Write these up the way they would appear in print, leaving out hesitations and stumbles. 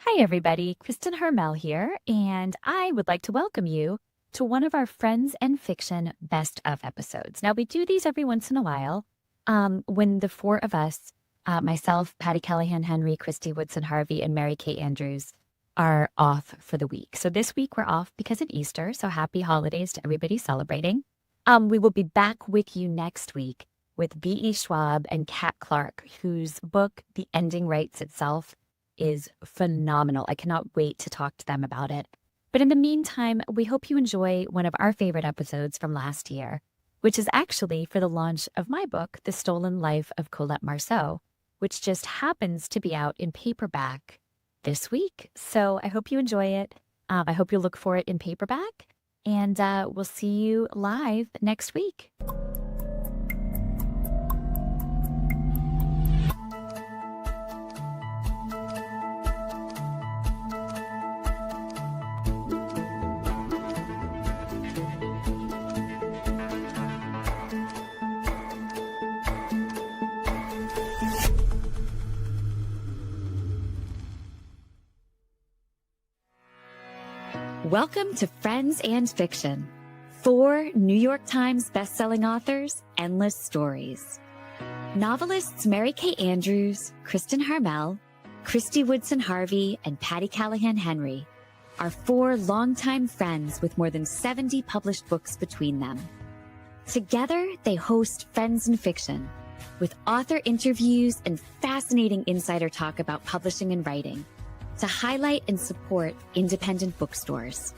Hi, everybody. Kristin Harmel here, and I would like to welcome you to one of our Friends and Fiction Best of episodes. Now, we do these every once in a while when the four of us, myself, Patti, Callahan, Henry, Kristy, Woodson, Harvey, and Mary Kay Andrews, are off for the week. So this week we're off because of Easter, so happy holidays to everybody celebrating. We will be back with you next week with B.E. Schwab and Kat Clark, whose book, The Ending Writes Itself, is phenomenal. I cannot wait to talk to them about it. But in the meantime, we hope you enjoy one of our favorite episodes from last year, which is actually for the launch of my book, The Stolen Life of Colette Marceau, which just happens to be out in paperback this week. So I hope you enjoy it. I hope you'll look for it in paperback, and we'll see you live next week. Welcome to Friends and Fiction. 4 New York Times bestselling authors, endless stories. Novelists Mary Kay Andrews, Kristin Harmel, Kristy Woodson Harvey, and Patti Callahan Henry are 4 longtime friends with more than 70 published books between them. Together, they host Friends and Fiction, with author interviews and fascinating insider talk about publishing and writing, to highlight and support independent bookstores.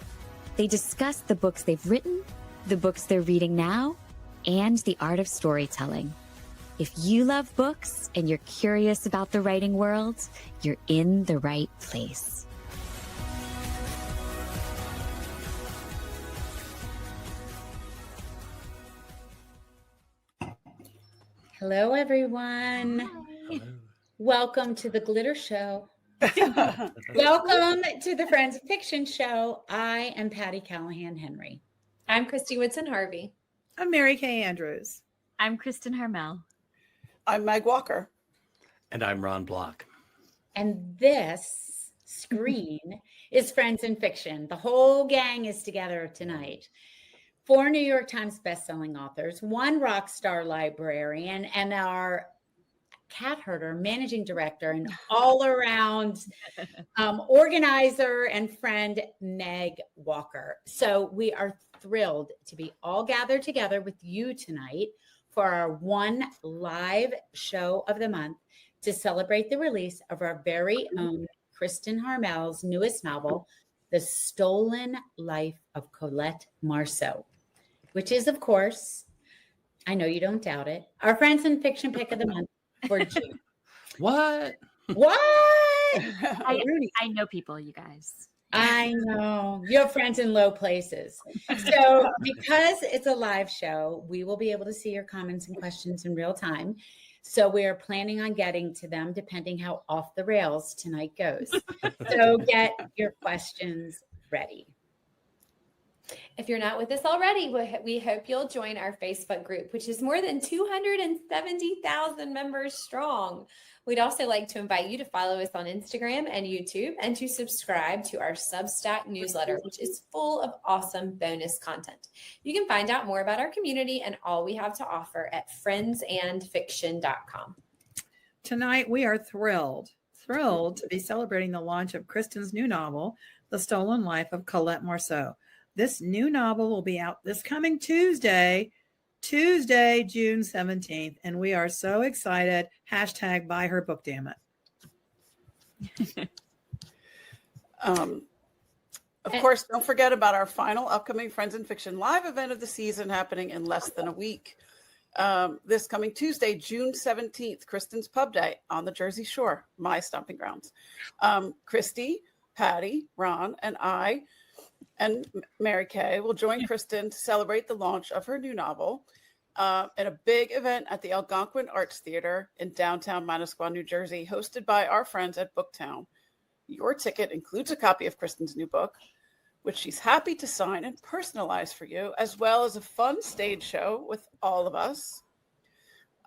They discuss the books they've written, the books they're reading now, and the art of storytelling. If you love books and you're curious about the writing world, you're in the right place. Hello, everyone. Hi. Welcome to the Glitter Show. Welcome to the Friends of Fiction Show. I am Patti Callahan Henry. I'm Kristy Woodson Harvey. I'm Mary Kay Andrews. I'm Kristin Harmel. I'm Meg Walker. And I'm Ron Block. And this screen is Friends in Fiction. The whole gang is together tonight. 4 New York Times bestselling authors, 1 rock star librarian, and our cat herder, managing director, and all around organizer and friend, Meg Walker. So we are thrilled to be all gathered together with you tonight for our 1 live show of the month to celebrate the release of our very own Kristin Harmel's newest novel, The Stolen Life of Colette Marceau, which is, of course, I know you don't doubt it, our Friends in Fiction pick of the month for June. What? I know people, you guys. I know. You have friends in low places. So because it's a live show, we will be able to see your comments and questions in real time. So we are planning on getting to them depending how off the rails tonight goes. So get your questions ready. If you're not with us already, we hope you'll join our Facebook group, which is more than 270,000 members strong. We'd also like to invite you to follow us on Instagram and YouTube and to subscribe to our Substack newsletter, which is full of awesome bonus content. You can find out more about our community and all we have to offer at friendsandfiction.com. Tonight, we are thrilled to be celebrating the launch of Kristin's new novel, The Stolen Life of Colette Marceau. This new novel will be out this coming Tuesday, June 17th, and we are so excited. # buy her book, damn it. Of course, don't forget about our final upcoming Friends in Fiction live event of the season happening in less than a week. This coming Tuesday, June 17th, Kristin's Pub Day on the Jersey Shore, my stomping grounds. Kristy, Patti, Ron, and I and Mary Kay will join Kristin to celebrate the launch of her new novel in a big event at the Algonquin Arts Theater in downtown Manasquan, New Jersey, hosted by our friends at Booktown. Your ticket includes a copy of Kristin's new book, which she's happy to sign and personalize for you, as well as a fun stage show with all of us,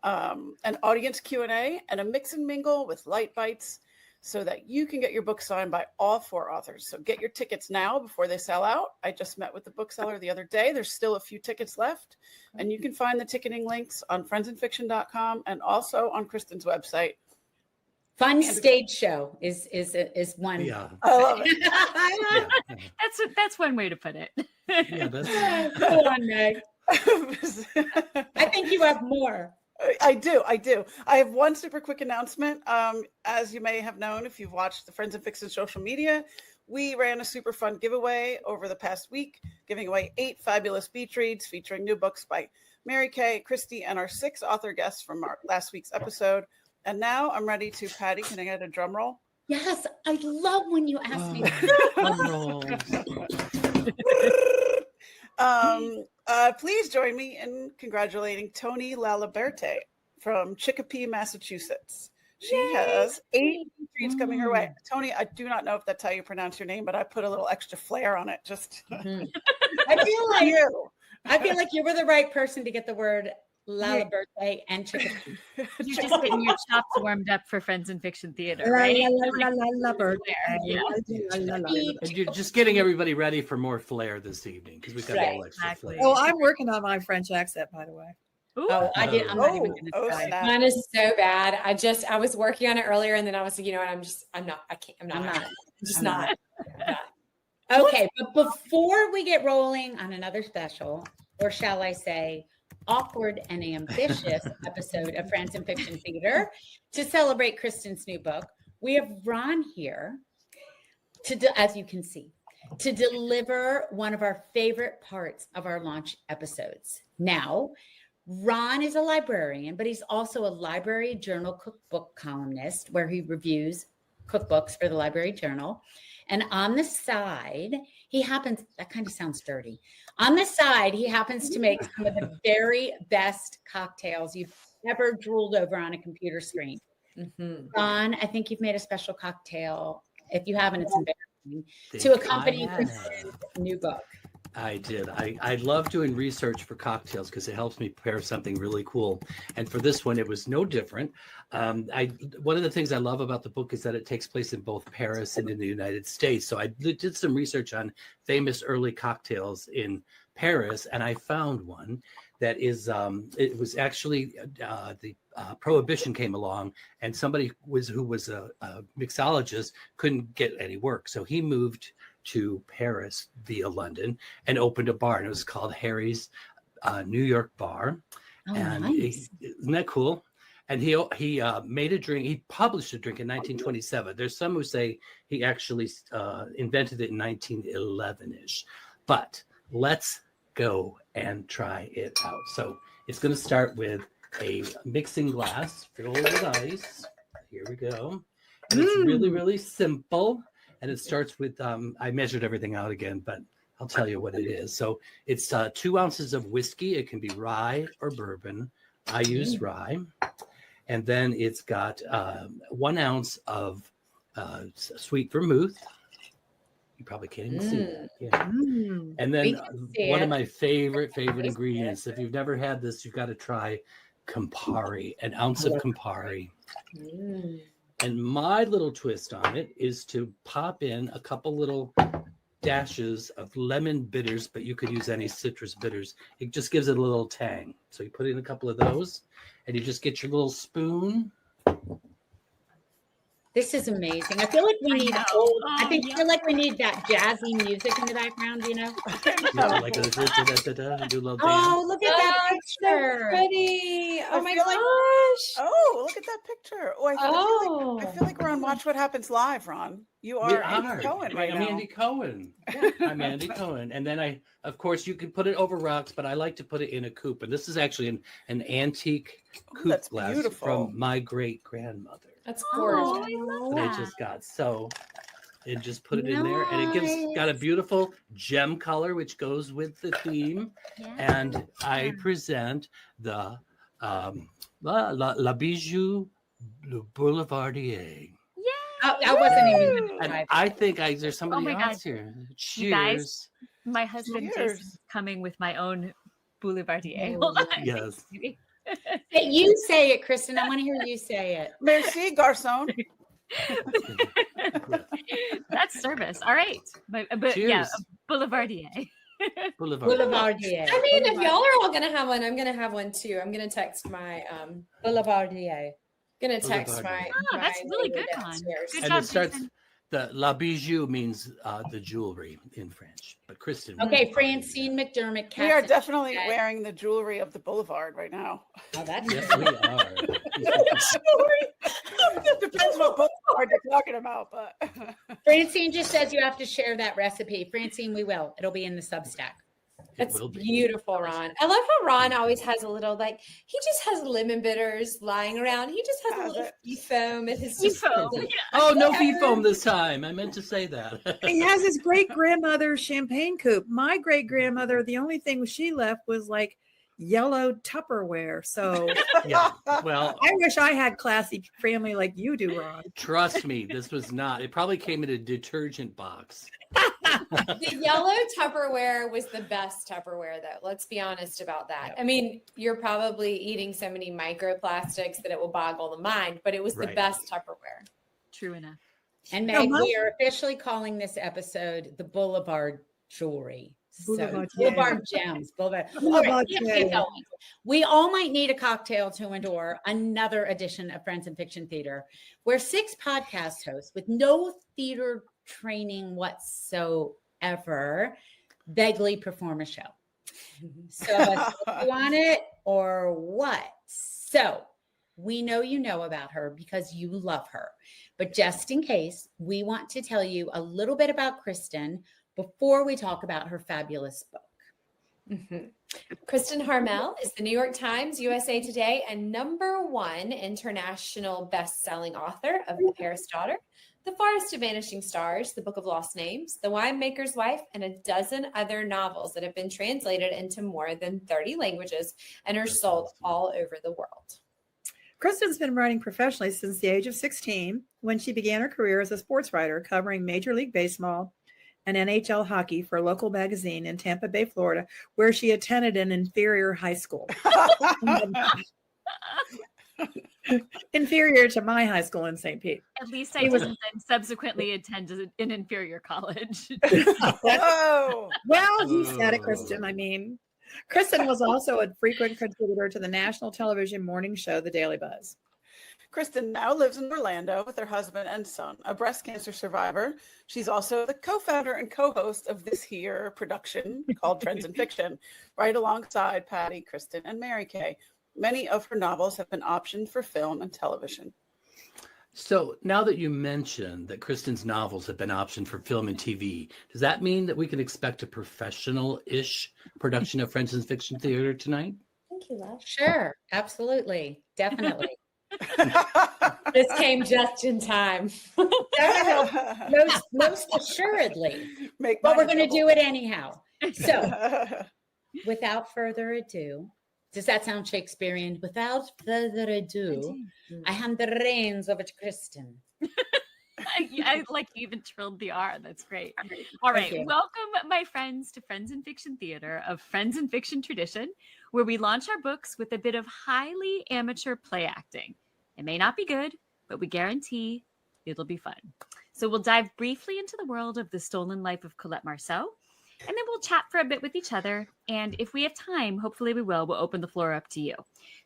an audience Q&A, and a mix and mingle with light bites so that you can get your book signed by all 4 authors. So get your tickets now before they sell out. I just met with the bookseller the other day. There's still a few tickets left, and you can find the ticketing links on friendsandfiction.com and also on Kristin's website. Fun stage show is one. Yeah. I love it. Yeah. That's one way to put it. Yeah, that's Go on, Meg. I think you have more. I do. I have one super quick announcement. As you may have known, if you've watched the Friends and Fiction social media, we ran a super fun giveaway over the past week, giving away 8 fabulous beach reads featuring new books by Mary Kay, Kristy, and our 6 author guests from our last week's episode. And now I'm ready to, Patti, can I get a drum roll? Yes, I love when you ask me. Please join me in congratulating Tony Laliberte from Chicopee, Massachusetts. She has 8 treats coming her way. Tony, I do not know if that's how you pronounce your name, but I put a little extra flair on it. Just I feel like you were the right person to get the word Laliberte and Chicopee. You're just getting your chops warmed up for Friends and Fiction Theater, right? and you're just getting everybody ready for more flair this evening because we've got a little extra flair. Oh, I'm working on my French accent, by the way. Oh, I did. I'm not even going to try. snap. Mine is so bad. I was working on it earlier, and then I was like, you know what? I'm not. Okay, but before we get rolling on another special, or shall I say, awkward and ambitious episode of Friends and Fiction Theater to celebrate Kristin's new book, we have Ron here as you can see, to deliver one of our favorite parts of our launch episodes. Now, Ron is a librarian, but he's also a Library Journal cookbook columnist where he reviews cookbooks for the Library Journal. And on the side, that kind of sounds dirty. On the side, he happens to make some of the very best cocktails you've ever drooled over on a computer screen. Ron, I think you've made a special cocktail. If you haven't, it's embarrassing. To accompany Kristin's new book. I did. I love doing research for cocktails because it helps me prepare something really cool. And for this one, it was no different. One of the things I love about the book is that it takes place in both Paris and in the United States. So I did some research on famous early cocktails in Paris, and I found one that is, it was actually the Prohibition came along, and somebody who was a mixologist couldn't get any work. So he moved to Paris via London and opened a bar, and it was called Harry's New York Bar. Oh, and nice. Isn't that cool? And he made a drink. He published a drink in 1927. There's some who say he actually invented it in 1911-ish. But let's go and try it out. So it's going to start with a mixing glass filled with ice. Here we go. And it's really, really simple. And it starts with, I measured everything out again, but I'll tell you what it is. So it's 2 ounces of whiskey. It can be rye or bourbon. I use rye. And then it's got 1 ounce of sweet vermouth. You probably can't even see that. Yeah. And then one of my favorite ingredients. If you've never had this, you've got to try Campari, an ounce of Campari. And my little twist on it is to pop in a couple little dashes of lemon bitters, but you could use any citrus bitters. It just gives it a little tang. So you put in a couple of those, and you just get your little spoon. This is amazing. I feel like we need feel like we need that jazzy music in the background, you know? Like do a little Oh, look at that picture. So pretty. Oh my feel like- gosh. Oh, look at that picture. Oh, I feel like we're on Watch What Happens Live, Ron. You are Andy Cohen right now. I'm Andy Cohen. I'm Andy Cohen. And then of course, you can put it over rocks, but I like to put it in a coupe. And this is actually an antique coupe glass beautiful. from my great-grandmother. That's gorgeous. That I just got. So and just put it in there, and it got a beautiful gem color which goes with the theme. And I present the La Bijou Boulevardier. I wasn't even going to And I think there's somebody else God. here. Cheers. You guys, my husband Cheers. is coming with my own Boulevardier. Hold on. Yes. Hey, you say it, Kristin. I want to hear you say it. Merci, garçon. That's service. All right. But yeah, Cheers. Boulevardier. Boulevardier. I mean, if y'all are all gonna have one, I'm gonna have one too. I'm gonna text my Boulevardier. gonna text my. Oh, that's my really neighbor good one. downstairs. Good And job, it starts, Kristen. the la bijou means the jewelry in French. But Kristen. Okay, Francine McDermott. We are Cassie. definitely wearing the jewelry of the Boulevard right now. Oh, that's Yes, we are. Depends what Boulevard you're talking about, but Francine just says you have to share that recipe. Francine, we will. It'll be in the Substack. It That's will be. beautiful, Ron. I love how Ron always has a little he just has lemon bitters lying around. He just has a little sea foam at his Foam. disposal. Oh, no fee foam this time. I meant to say that. He has his great grandmother's champagne coupe. My great grandmother, the only thing she left was like yellow Tupperware. So Yeah. Well, I wish I had classy family like you do, Ron. trust me, this was not. It probably came in a detergent box. The yellow Tupperware was the best Tupperware, though. Let's be honest about that. I mean, you're probably eating so many microplastics that it will boggle the mind, but it was the Right. best Tupperware. True enough. And No, Meg, my- we are officially calling this episode the Boulevard Jewelry. Boulevard, Boulevard Gems. Boulevard. All Boulevard right, let's get Gems. going. We all might need a cocktail to endure another edition of Friends in Fiction Theater, where 6 podcast hosts with no theater training whatsoever vaguely perform a show. So let's hook you on it or what? So we know you know about her because you love her. But just in case, we want to tell you a little bit about Kristin before we talk about her fabulous book. Kristin Harmel is the New York Times, USA Today, and #1 international best-selling author of The Paris Daughter, The Forest of Vanishing Stars, The Book of Lost Names, The Winemaker's Wife, and a dozen other novels that have been translated into more than 30 languages and are sold all over the world. Kristin's been writing professionally since the age of 16 when she began her career as a sports writer covering Major League Baseball and NHL hockey for a local magazine in Tampa Bay, Florida, where she attended an inferior high school. Inferior to my high school in St. Pete. At least I didn't then subsequently attend an inferior college. Whoa. Well, you said it, Kristin. I mean, Kristin was also a frequent contributor to the national television morning show, The Daily Buzz. Kristin now lives in Orlando with her husband and son, a breast cancer survivor. She's also the co-founder and co-host of this here production called Friends in Fiction, right alongside Patti, Kristin, and Mary Kay. Many of her novels have been optioned for film and television. So now that you mentioned that Kristin's novels have been optioned for film and TV, does that mean that we can expect a professional-ish production of Friends in Fiction Theater tonight? Thank you, love. Sure, absolutely, definitely. This came just in time. Most assuredly. Make But mine we're going to do it anyhow. So available. without further ado, does that sound Shakespearean? Without further ado, I hand the reins over to Kristin. I like you even trilled the R. That's great. All right. you. Welcome, my friends, to Friends in Fiction Theater of Friends in Fiction tradition, where we launch our books with a bit of highly amateur play acting. It may not be good, but we guarantee it'll be fun. So we'll dive briefly into the world of the stolen life of Colette Marceau, and then we'll chat for a bit with each other. And if we have time, hopefully we will, we'll open the floor up to you.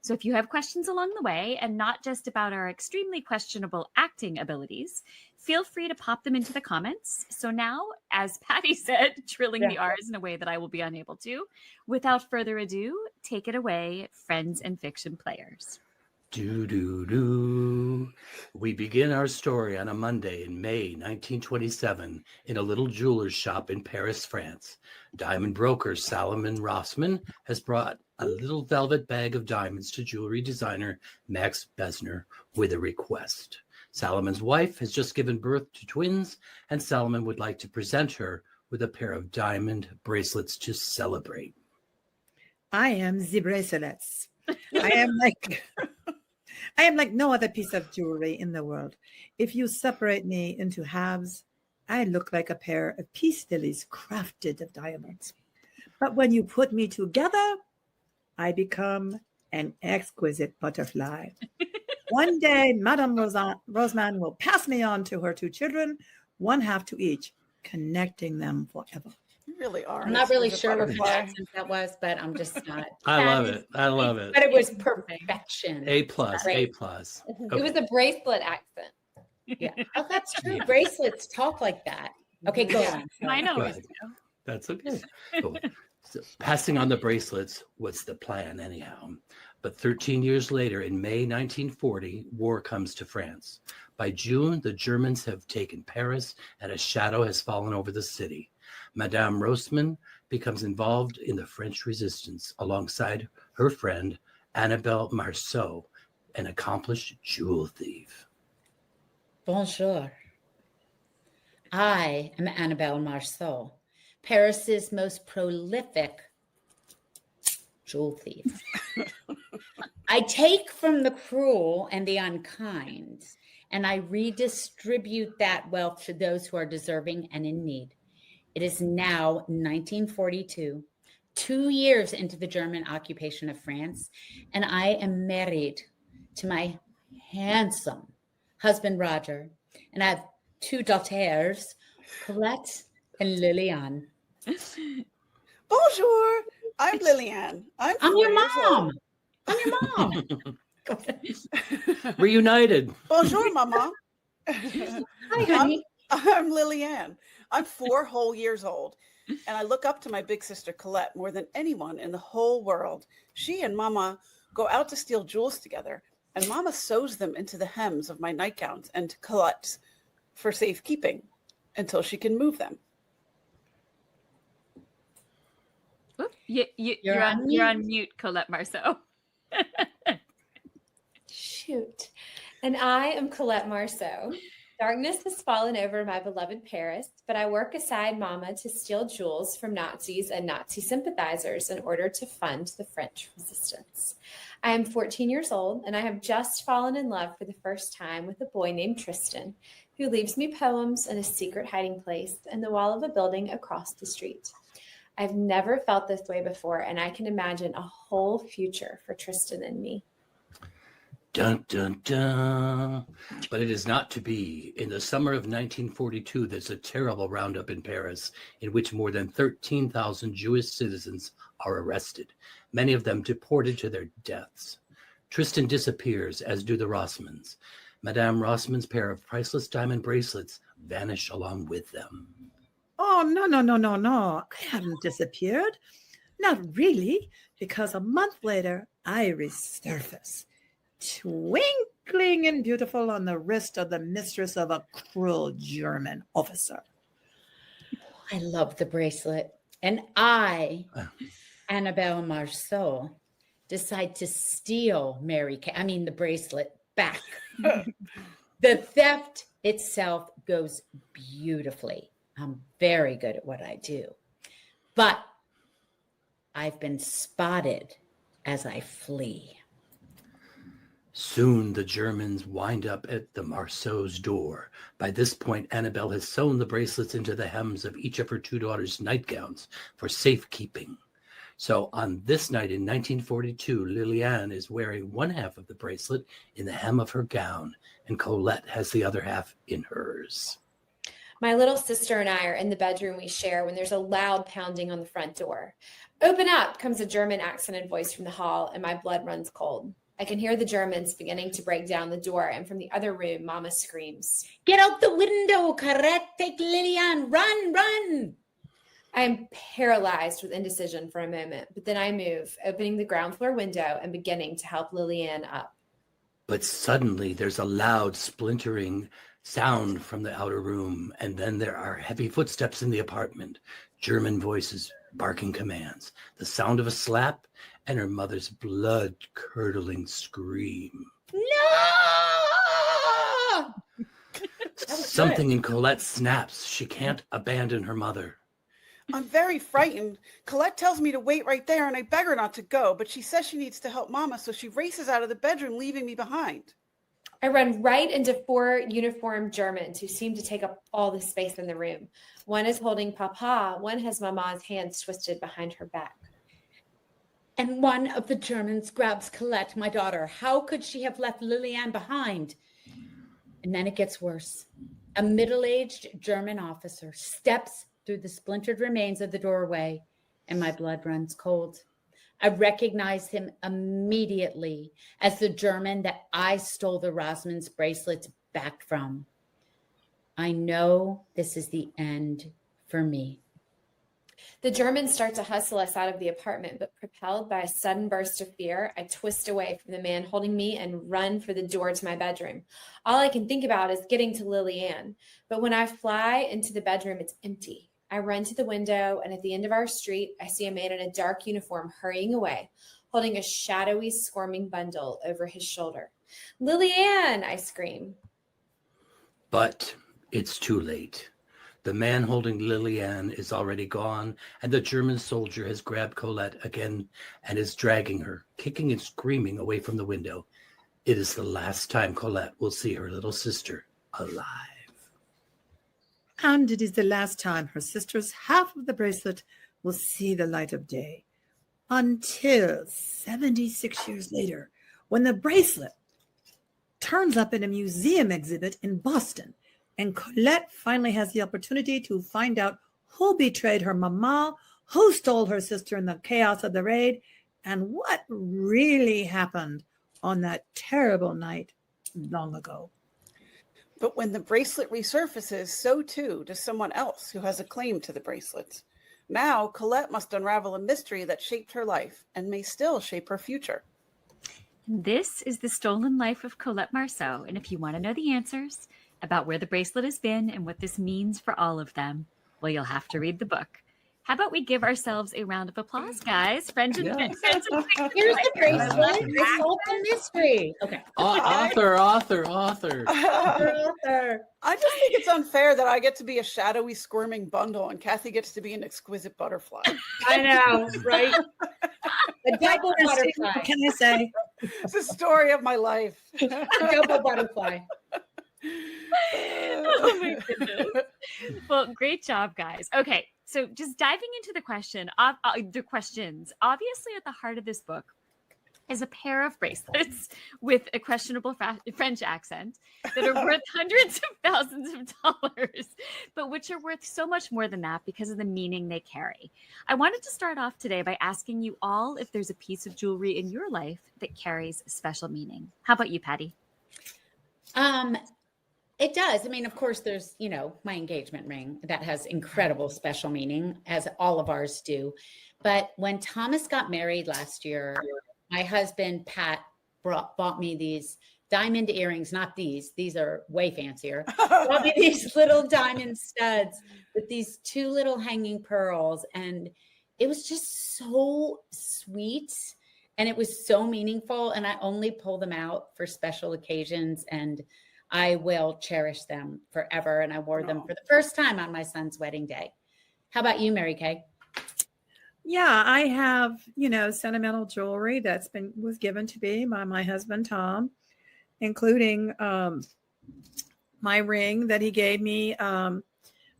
So if you have questions along the way, and not just about our extremely questionable acting abilities, feel free to pop them into the comments. So now, as Patti said, trilling the R's in a way that I will be unable to, without further ado, take it away, Friends and Fiction players. Do. We begin our story on a Monday in May 1927 in a little jeweler's shop in Paris, France. Diamond broker Salomon Rossman has brought a little velvet bag of diamonds to jewelry designer Max Besner with a request. Salomon's wife has just given birth to twins, and Salomon would like to present her with a pair of diamond bracelets to celebrate. I am the bracelets. I am like no other piece of jewelry in the world. If you separate me into halves, I look like a pair of peace lilies crafted of diamonds. But when you put me together, I become an exquisite butterfly. One day, Madame Roseman will pass me on to her 2 children, 1/2 to each, connecting them forever. You really are. I'm not really Mr. sure what kind of Butterfly. accent that was, but I'm just not. I love it. I love it. But it was perfection. A plus. A Great. plus. It was a bracelet accent. Yeah. Oh, that's true. Bracelets talk like that. Okay, go on. Mine always Good. do. That's okay. Cool. So passing on the bracelets was the plan, anyhow. But 13 years later, in May 1940, war comes to France. By June, the Germans have taken Paris, and a shadow has fallen over the city. Madame Roseman becomes involved in the French resistance alongside her friend Annabelle Marceau, an accomplished jewel thief. Bonjour. I am Annabelle Marceau, Paris's most prolific jewel thief. I take from the cruel and the unkind, and I redistribute that wealth to those who are deserving and in need. It is now 1942, 2 years into the German occupation of France, and I am married to my handsome husband, Roger, and I have 2 daughters, Colette and Lillian. Bonjour. I'm Lillian. I'm your 4 years mom. old. I'm your mom. Reunited. Bonjour, Mama. Hi, honey. I'm Lillian. I'm 4 whole years old, and I look up to my big sister Colette more than anyone in the whole world. She and Mama go out to steal jewels together, and Mama sews them into the hems of my nightgowns and Colette's for safekeeping until she can move them. Oop, you're on mute, Colette Marceau. Shoot. And I am Colette Marceau. Darkness has fallen over my beloved Paris, but I work aside Mama to steal jewels from Nazis and Nazi sympathizers in order to fund the French resistance. I am 14 years old, and I have just fallen in love for the first time with a boy named Tristan, who leaves me poems in a secret hiding place in the wall of a building across the street. I've never felt this way before, and I can imagine a whole future for Tristan and me. Dun, dun, dun. But it is not to be. In the summer of 1942, there's a terrible roundup in Paris in which more than 13,000 Jewish citizens are arrested, many of them deported to their deaths. Tristan disappears, as do the Rossmans. Madame Rossman's pair of priceless diamond bracelets vanish along with them. Oh, no. I haven't disappeared. Not really, because a month later, I resurface, twinkling and beautiful on the wrist of the mistress of a cruel German officer. I love the bracelet. And I, Annabelle Marceau, decide to steal the bracelet back. The theft itself goes beautifully. I'm very good at what I do. But I've been spotted as I flee. Soon the Germans wind up at the Marceau's door. By this point, Annabelle has sewn the bracelets into the hems of each of her 2 daughters' nightgowns for safekeeping. So on this night in 1942, Lillian is wearing 1/2 of the bracelet in the hem of her gown, and Colette has the other half in hers. My little sister and I are in the bedroom we share when there's a loud pounding on the front door. "Open up," comes a German accented voice from the hall, and my blood runs cold. I can hear the Germans beginning to break down the door, and from the other room, Mama screams, "Get out the window, Colette, take Lillian, run!" I am paralyzed with indecision for a moment, but then I move, opening the ground floor window and beginning to help Lillian up. But suddenly there's a loud splintering sound from the outer room, and then there are heavy footsteps in the apartment, German voices barking commands, the sound of a slap, and her mother's blood-curdling scream. No! Something in Colette snaps. She can't abandon her mother. I'm very frightened. Colette tells me to wait right there, and I beg her not to go, but she says she needs to help Mama, so she races out of the bedroom, leaving me behind. I run right into 4 uniformed Germans who seem to take up all the space in the room. One is holding Papa, one has Mama's hands twisted behind her back. And one of the Germans grabs Colette, my daughter. How could she have left Lillian behind? And then it gets worse. A middle-aged German officer steps through the splintered remains of the doorway, and my blood runs cold. I recognize him immediately as the German that I stole the Rosamond's bracelets back from. I know this is the end for me. The Germans start to hustle us out of the apartment, but propelled by a sudden burst of fear, I twist away from the man holding me and run for the door to my bedroom. All I can think about is getting to Lillian. But when I fly into the bedroom, it's empty. I run to the window, and at the end of our street, I see a man in a dark uniform hurrying away, holding a shadowy, squirming bundle over his shoulder. Lillian, I scream. But it's too late. The man holding Lillian is already gone, and the German soldier has grabbed Colette again and is dragging her, kicking and screaming away from the window. It is the last time Colette will see her little sister alive. And it is the last time her sister's half of the bracelet will see the light of day. Until 76 years later, when the bracelet turns up in a museum exhibit in Boston, and Colette finally has the opportunity to find out who betrayed her mama, who stole her sister in the chaos of the raid, and what really happened on that terrible night long ago. But when the bracelet resurfaces, so too does someone else who has a claim to the bracelet. Now, Colette must unravel a mystery that shaped her life and may still shape her future. This is The Stolen Life of Colette Marceau, and if you want to know the answers about where the bracelet has been and what this means for all of them, well, you'll have to read the book. How about we give ourselves a round of applause, guys? Friends and friends. Here's the bracelet. I solved the mystery. Okay. Author. I just think it's unfair that I get to be a shadowy, squirming bundle and Kathy gets to be an exquisite butterfly. I know, right? A double butterfly. What can I say? It's the story of my life. A double butterfly. Oh my goodness. Well, great job, guys. Okay, so just diving into the questions. Obviously, at the heart of this book is a pair of bracelets with a questionable French accent that are worth hundreds of thousands of dollars, but which are worth so much more than that because of the meaning they carry. I wanted to start off today by asking you all if there's a piece of jewelry in your life that carries special meaning. How about you, Patti? It does. I mean, of course, there's, my engagement ring that has incredible special meaning, as all of ours do. But when Thomas got married last year, my husband, Pat, bought me these diamond earrings, not these. These are way fancier. Bought me these little diamond studs with these two little hanging pearls. And it was just so sweet. And it was so meaningful. And I only pull them out for special occasions. And I will cherish them forever. And I wore them for the first time on my son's wedding day. How about you, Mary Kay? Yeah, I have, sentimental jewelry was given to me by my husband, Tom, including my ring that he gave me for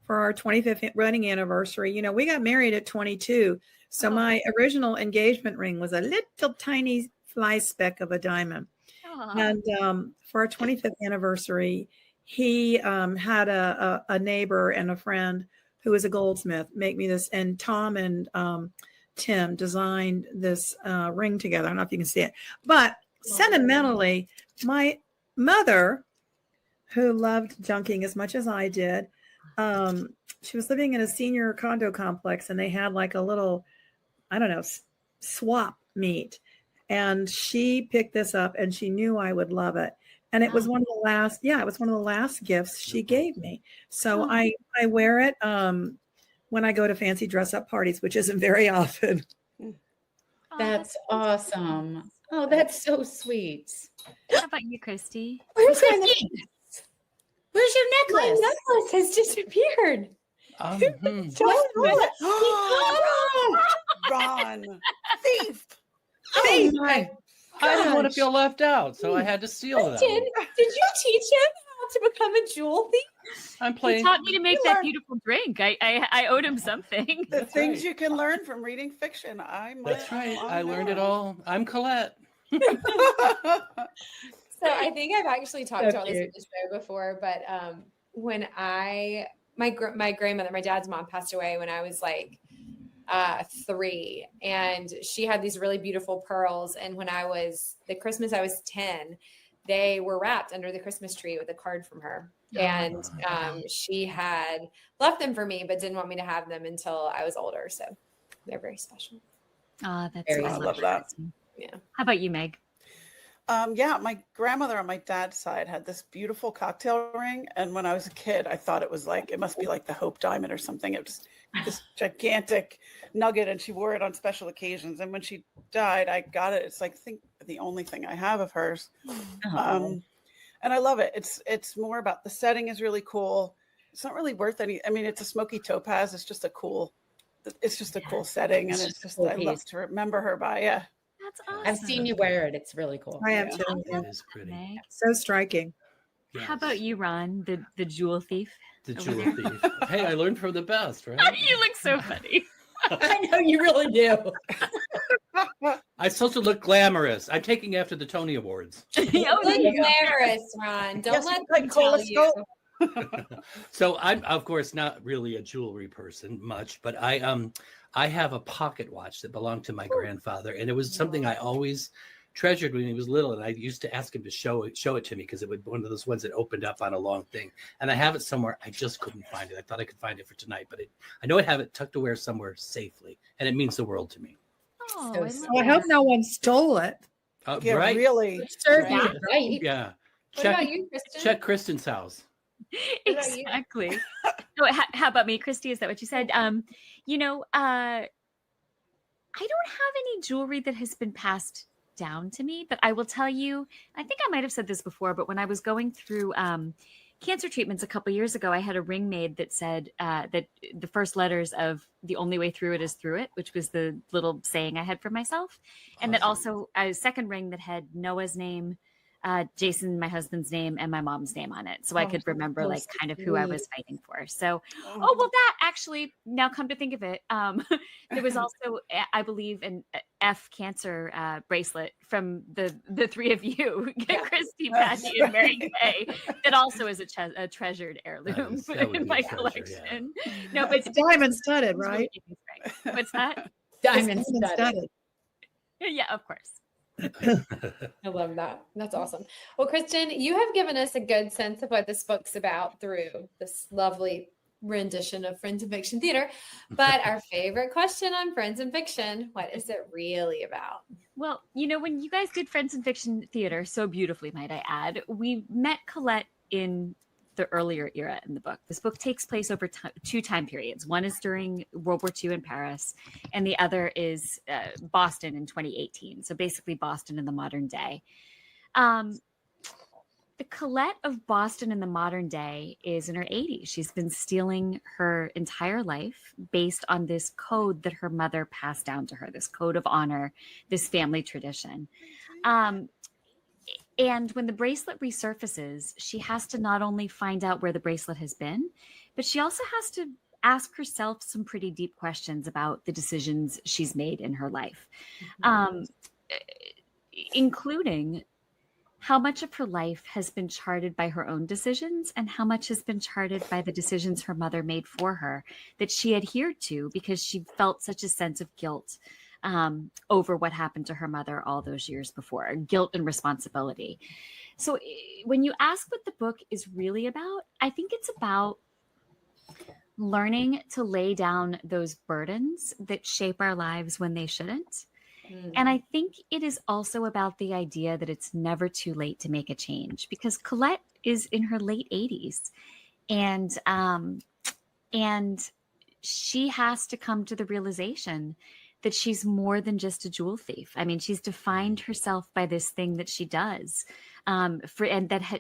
our 25th wedding anniversary. We got married at 22. So my original engagement ring was a little tiny fly speck of a diamond. And for our 25th anniversary, he had a neighbor and a friend who was a goldsmith make me this. And Tom and Tim designed this ring together. I don't know if you can see it. But sentimentally, my mother, who loved junking as much as I did, she was living in a senior condo complex, and they had like a little, swap meet. And she picked this up and she knew I would love it. And it was one of the last gifts she gave me. So I wear it when I go to fancy dress up parties, which isn't very often. That's awesome. Oh, that's so sweet. How about you, Kristy? Where's your necklace? Where's your necklace? My necklace has disappeared. Ron, thief! Oh my! I didn't want to feel left out, so I had to steal them. Did you teach him how to become a jewel thief? I'm He playing. taught me to make You that learn beautiful drink. I owed him something. the That's things right. you can learn from reading fiction. That's right. I learned it all. I'm Colette. So I think I've actually talked So about this on cute. the show before, but when my grandmother, my dad's mom, passed away when I was like 3, and she had these really beautiful pearls. And when the Christmas I was 10, they were wrapped under the Christmas tree with a card from her. And she had left them for me, but didn't want me to have them until I was older. So they're very special. Oh, that's Very so I love that. Yeah. How about you, Meg? Yeah, my grandmother on my dad's side had this beautiful cocktail ring. And when I was a kid, I thought it must be like the Hope Diamond or something. It was this gigantic nugget, and she wore it on special occasions. And when she died, I got it. It's like, I think the only thing I have of hers. And I love it. It's more about the setting is really cool. It's not really worth any. I mean, it's a smoky topaz. It's just a cool setting. And it's just, cool I love piece. to remember her by. Yeah. That's awesome. I've seen you wear it. It's really cool. I have Yeah. too. It is pretty. Meg. So striking. How about you, Ron, the jewel thief? The over jewel there? thief? Hey, I learned from the best, right? You look so funny. I know you really do. I'm supposed to look glamorous. I'm taking after the Tony Awards. Oh, Look yeah. glamorous, Ron. Don't Yes, let like them tell Cola you. So I'm, of course, not really a jewelry person much, but I have a pocket watch that belonged to my grandfather, and it was something I always treasured when he was little. And I used to ask him to show it to me because it would one of those ones that opened up on a long thing. And I have it somewhere. I just couldn't find it. I thought I could find it for tonight, but I know I have it tucked away somewhere safely, and it means the world to me. Oh, So I sweet. love Well, I hope no one stole it. Yeah, Right? really. Serve you Yeah. right. Yeah. What about you, Kristin? Check Kristen's house. What about you? Exactly. So, how about me, Kristy? Is that what you said? I don't have any jewelry that has been passed down to me, but I will tell you, I think I might have said this before, but when I was going through cancer treatments a couple years ago, I had a ring made that said that the first letters of "the only way through it is through it," which was the little saying I had for myself. And that also a second ring that had Noah's name, Jason, my husband's name, and my mom's name on it. So I could remember like kind of who I was fighting for. So, that actually, now come to think of it, there was also, I believe, an F cancer bracelet from the three of you, Kristy, Patti, and Mary Kay, that also is a treasured heirloom That would in be my a treasure, collection. No, but It's diamond studded, it's really right? making me strength. What's that? Diamond It's diamond studded. Yeah, of course. I love that. That's awesome. Well, Kristin, you have given us a good sense of what this book's about through this lovely rendition of Friends in Fiction Theater. But our favorite question on Friends in Fiction, what is it really about? Well, when you guys did Friends in Fiction Theater so beautifully, might I add, we met Colette in the earlier era in the book. This book takes place over two time periods. One is during World War II in Paris, and the other is Boston in 2018. So basically Boston in the modern day. The Colette of Boston in the modern day is in her 80s. She's been stealing her entire life based on this code that her mother passed down to her, this code of honor, this family tradition. And when the bracelet resurfaces, she has to not only find out where the bracelet has been, but she also has to ask herself some pretty deep questions about the decisions she's made in her life, including how much of her life has been charted by her own decisions and how much has been charted by the decisions her mother made for her that she adhered to because she felt such a sense of guilt over what happened to her mother all those years before, guilt and responsibility. So when you ask what the book is really about, I think it's about learning to lay down those burdens that shape our lives when they shouldn't. And I think it is also about the idea that it's never too late to make a change, because Colette is in her late 80s and she has to come to the realization that she's more than just a jewel thief. I mean, she's defined herself by this thing that she does,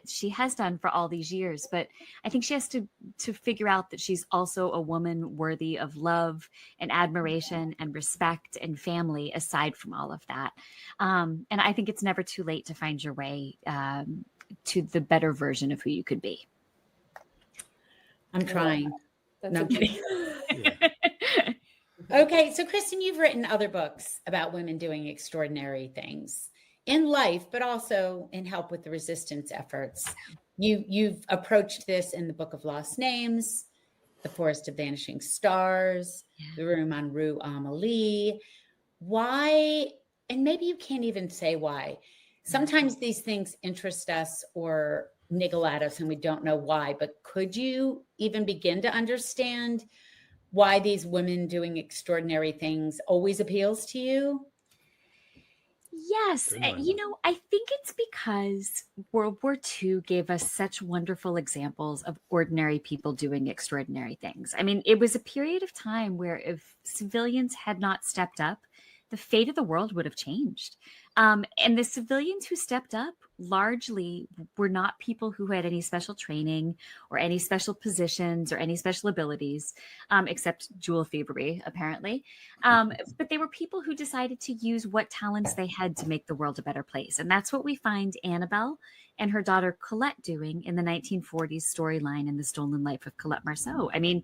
she has done for all these years. But I think she has to figure out that she's also a woman worthy of love and admiration and respect and family aside from all of that. And I think it's never too late to find your way to the better version of who you could be. I'm trying. That's No, a I'm kidding. Okay, so Kristin, you've written other books about women doing extraordinary things in life, but also in help with the resistance efforts. You've approached this in the Book of Lost Names, The Forest of Vanishing Stars, The Room on Rue Amelie. Why, and maybe you can't even say why. Sometimes these things interest us or niggle at us and we don't know why, but could you even begin to understand why these women doing extraordinary things always appeals to you? Yes. I think it's because World War II gave us such wonderful examples of ordinary people doing extraordinary things. I mean, it was a period of time where if civilians had not stepped up, the fate of the world would have changed. And the civilians who stepped up largely were not people who had any special training or any special positions or any special abilities, except jewel thievery, apparently. But they were people who decided to use what talents they had to make the world a better place. And that's what we find Annabelle and her daughter Colette doing in the 1940s storyline in The Stolen Life of Colette Marceau. I mean,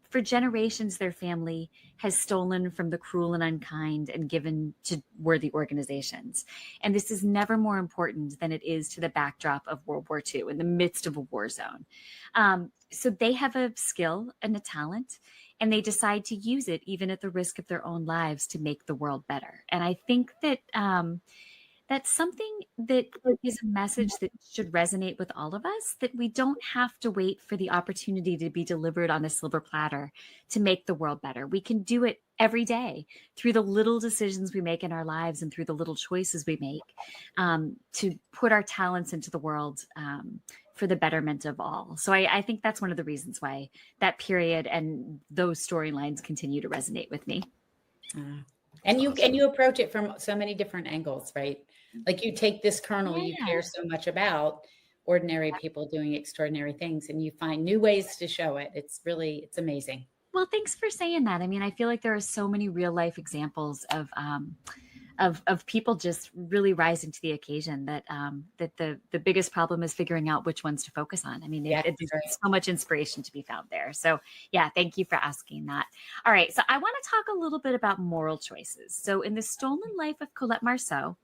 for generations, their family has stolen from the cruel and unkind and given to worthy organizations. And this is never more important than it is to the backdrop of World War II in the midst of a war zone. So they have a skill and a talent, and they decide to use it even at the risk of their own lives to make the world better. And I think that that's something that is a message that should resonate with all of us, that we don't have to wait for the opportunity to be delivered on a silver platter to make the world better. We can do it every day through the little decisions we make in our lives and through the little choices we make to put our talents into the world for the betterment of all. So I think that's one of the reasons why that period and those storylines continue to resonate with me. And you approach it from so many different angles, right? Like you take this kernel you care so much about, ordinary people doing extraordinary things, and you find new ways to show it. It's amazing. Well, thanks for saying that. I mean, I feel like there are so many real life examples of people just really rising to the occasion that the biggest problem is figuring out which ones to focus on. I mean, there's so much inspiration to be found there. So yeah, thank you for asking that. All right. So I want to talk a little bit about moral choices. So in The Stolen Life of Colette Marceau,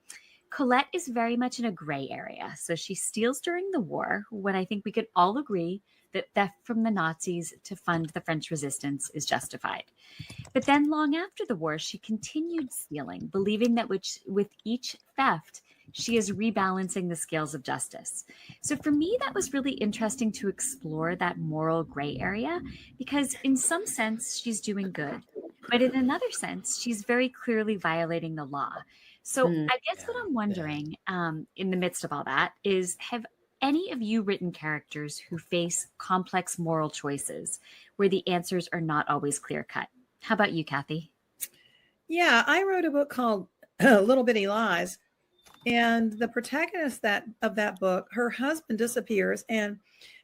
Colette is very much in a gray area. So she steals during the war, when I think we could all agree that theft from the Nazis to fund the French resistance is justified. But then long after the war, she continued stealing, believing that with each theft, she is rebalancing the scales of justice. So for me, that was really interesting to explore that moral gray area, because in some sense, she's doing good. But in another sense, she's very clearly violating the law. So I guess what I'm wondering in the midst of all that is, have any of you written characters who face complex moral choices where the answers are not always clear cut? How about you, Kathy? Yeah, I wrote a book called Little Bitty Lies. And the protagonist of that book, her husband disappears and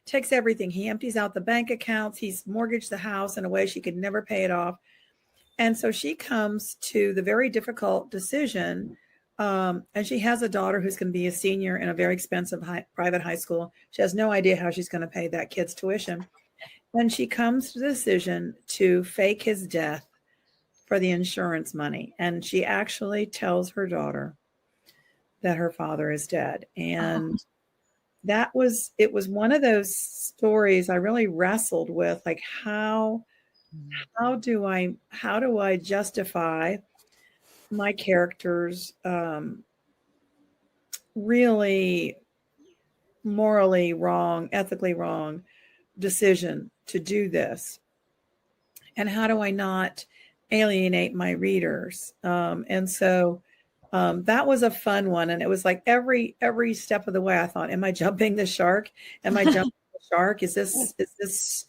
takes everything. He empties out the bank accounts. He's mortgaged the house in a way she could never pay it off. And so she comes to the very difficult decision. And she has a daughter who's going to be a senior in a very expensive private high school. She has no idea how she's going to pay that kid's tuition. And she comes to the decision to fake his death for the insurance money. And she actually tells her daughter that her father is dead. And it was one of those stories I really wrestled with, like how do I justify my character's really morally wrong, ethically wrong decision to do this? And how do I not alienate my readers? And so that was a fun one. And it was like every step of the way I thought, am I jumping the shark? Am I jumping the shark? Is this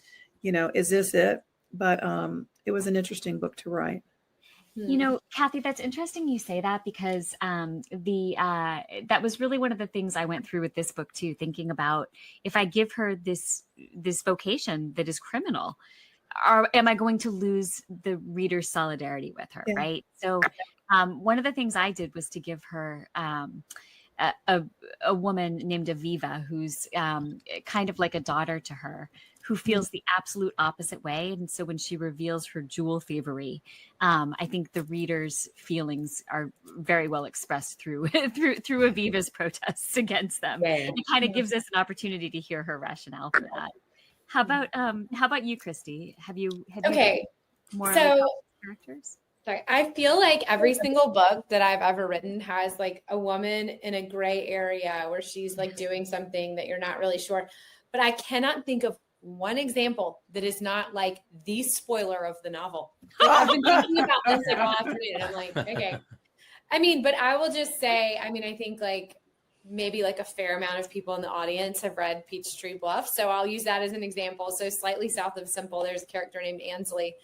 it? But it was an interesting book to write. You know, Kathy, that's interesting you say that, because that was really one of the things I went through with this book too, thinking about, if I give her this vocation that is criminal, am I going to lose the reader's solidarity with her, right? So one of the things I did was to give her a woman named Aviva, who's kind of like a daughter to her, who feels the absolute opposite way. And so when she reveals her jewel thievery, I think the reader's feelings are very well expressed through through Aviva's protests against them. Yeah. It kind of gives us an opportunity to hear her rationale for that. How about you, Kristy? Have you Okay, more so characters? sorry, I feel like every single book that I've ever written has like a woman in a gray area where she's like doing something that you're not really sure. But I cannot think of one example that is not like the spoiler of the novel. I've been thinking about this like all afternoon, and I'm like, okay. I mean, but I will just say, I mean, I think like maybe like a fair amount of people in the audience have read Peachtree Bluff. So I'll use that as an example. So slightly south of Simple, there's a character named Ansley.